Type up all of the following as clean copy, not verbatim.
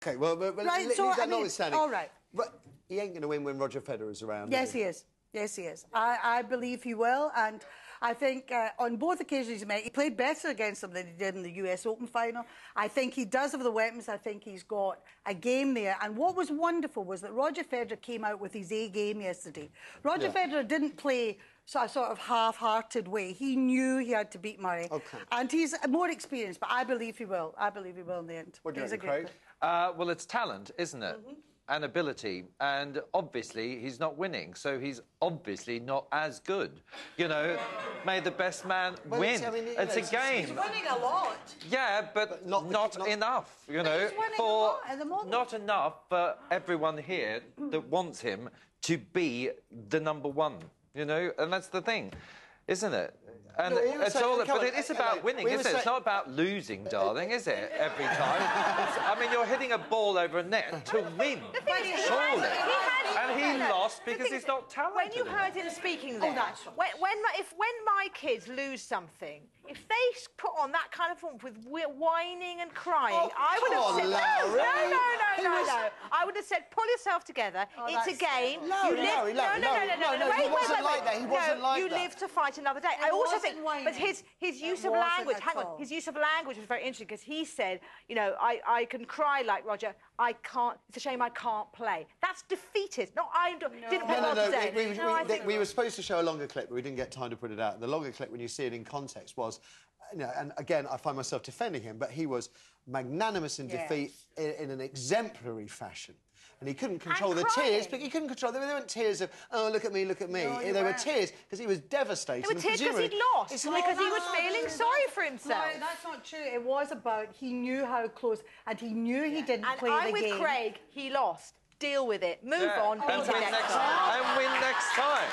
Okay, well, but right, leave that notwithstanding. all right. But he ain't going to win when Roger Federer's around. Yes, he is. Yes, he is. I believe he will, and I think on both occasions he played better against him than he did in the US Open final. I think he does have the weapons. I think he's got a game there. And what was wonderful was that Roger Federer came out with his A game yesterday. Roger Federer didn't play a sort of half-hearted way. He knew he had to beat Murray. Okay. And he's more experienced, but I believe he will. I believe he will in the end. What do you reckon, Craig? Well, it's talent, isn't it? And ability, and obviously he's not winning, so he's obviously not as good. You know, may the best man win. It's a game. He's winning a lot. Yeah, but not enough, you know, not enough for everyone here that wants him to be the #1, you know, and that's the thing, isn't it? And it's all, but it is about winning, isn't it? It's not about losing, darling, is it? Every time. I mean, you're hitting a ball over a net to win, surely. And he lost because he's not talented. When you heard him speaking there, when my kids lose something, if they put on that kind of form with whining and crying, I would have said, no. I would have said, pull yourself together. It's a game. No, he wasn't like that. He wasn't like that. You live to fight another day. I also think, but his use of language, his use of language was very interesting because he said, you know, I can cry like Roger. I can't. It's a shame I can't play. That's defeatist. No, I didn't play well today. We were supposed to show a longer clip, but we didn't get time to put it out. The longer clip, when you see it in context, was, you know, and again, I find myself defending him, but he was magnanimous in defeat in an exemplary fashion. And he couldn't control the tears, but he couldn't control them. They weren't tears of, oh, look at me, look at me. No, they were tears because he was devastated. They were tears because he'd lost, because he was feeling sorry for himself. No, that's not true. It was about he knew how close, and he knew he didn't play the game. And I'm with Craig. He lost. Deal with it. Move on. And win next time. And win next time.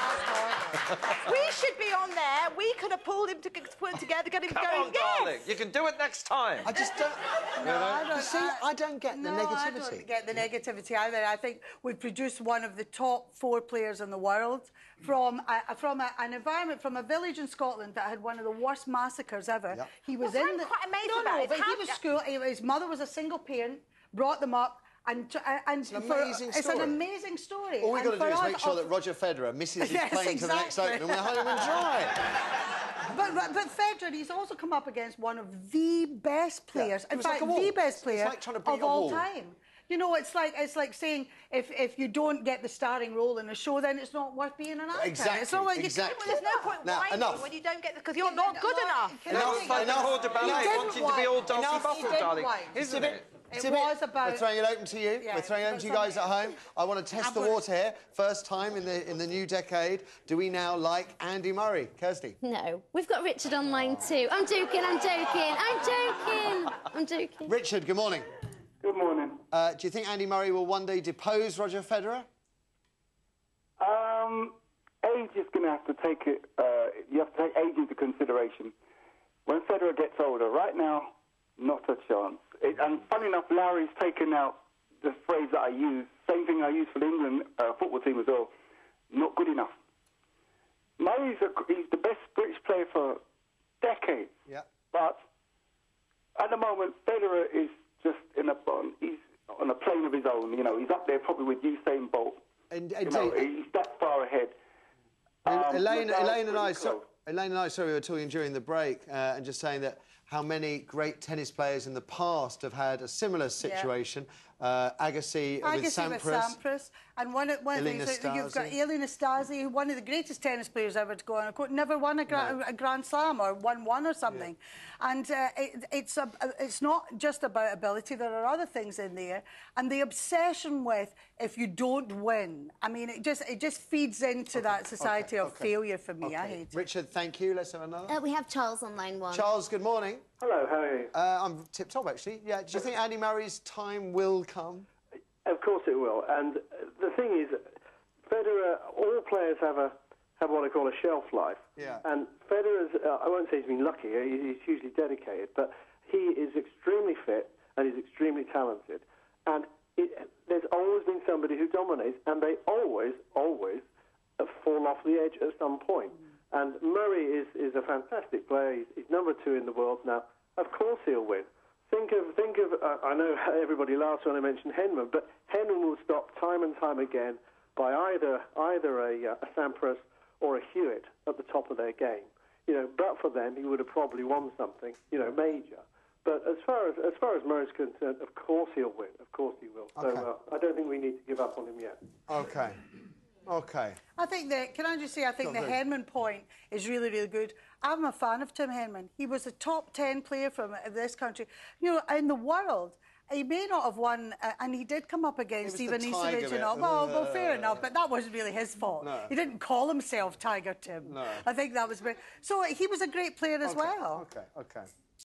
We should be on there. We could have pulled him together, get him going. Come on, darling. You can do it next time. I just don't... I don't get the negativity. I don't get the negativity either. I think we've produced one of the top 4 players in the world from an environment, from a village in Scotland that had one of the worst massacres ever. Yep. He was I'm quite amazed about it. But he was school. His mother was a single parent, brought them up. And it's an amazing story. All we've got to do is make sure that Roger Federer misses his plane to the next Open and we're home and dry. But Federer, he's also come up against one of the best players. In fact, the best player of all time. You know, it's like saying if you don't get the starring role in a show, then it's not worth being an actor. Exactly. It's not like well, there's no point whining when you don't get because you're not good enough. Enough. Wanting to be all Dulcie Buffle, darling, isn't it? It was about... We're throwing it open to you. We're throwing it open to you guys at home. I want to test the water here. First time in the new decade. Do we now like Andy Murray? Kirsty? No. We've got Richard online too. I'm joking. Richard, good morning. Good morning. Do you think Andy Murray will one day depose Roger Federer? Age is going to have to take it... you have to take age into consideration. When Federer gets older, right now, not a chance. And funny enough, Larry's taken out the phrase that I use, same thing I use for the England football team as well, not good enough. Murray's he's the best British player for decades. Yeah. But at the moment, Federer is just he's on a plane of his own. You know, he's up there probably with Usain Bolt. And he's that far ahead. Elaine and I, sorry, we were talking during the break and just saying that how many great tennis players in the past have had a similar situation. Agassi with Sampras. And one of these, you've got Elina Stasi, one of the greatest tennis players ever to go on a court, never won a Grand Slam or won one or something. Yeah. And it's not just about ability. There are other things in there. And the obsession with if you don't win, I mean, it just feeds into that society of failure for me. I hate it. Richard, thank you. Let's have another. We have Charles on line 1. Charles, good morning. Hello, how are you? I'm tip-top, actually. Yeah. Do you think Andy Murray's time will come? Of course it will. And the thing is, Federer, all players have what I call a shelf life. Yeah. And Federer's, I won't say he's been lucky, he's hugely dedicated, but he is extremely fit and he's extremely talented. And there's always been somebody who dominates, and they always fall off the edge at some point. And Murray is a fantastic player. He's #2 in the world now. Of course he'll win. Think of. I know everybody laughs when I mention Henman, but Henman will stop time and time again by either a Sampras or a Hewitt at the top of their game. You know, but for them, he would have probably won something, you know, major. But as far as Murray's concerned, of course he'll win. Of course he will. Okay. So I don't think we need to give up on him yet. Okay. Okay. I think that, can I just say, I think the Henman point is really, really good. I'm a fan of Tim Henman. He was a top 10 player from this country. You know, in the world, he may not have won, and he did come up against Ivan Nisevich and all. Well, fair enough, but that wasn't really his fault. No. He didn't call himself Tiger Tim. No. I think that was... So he was a great player as well. Okay, okay.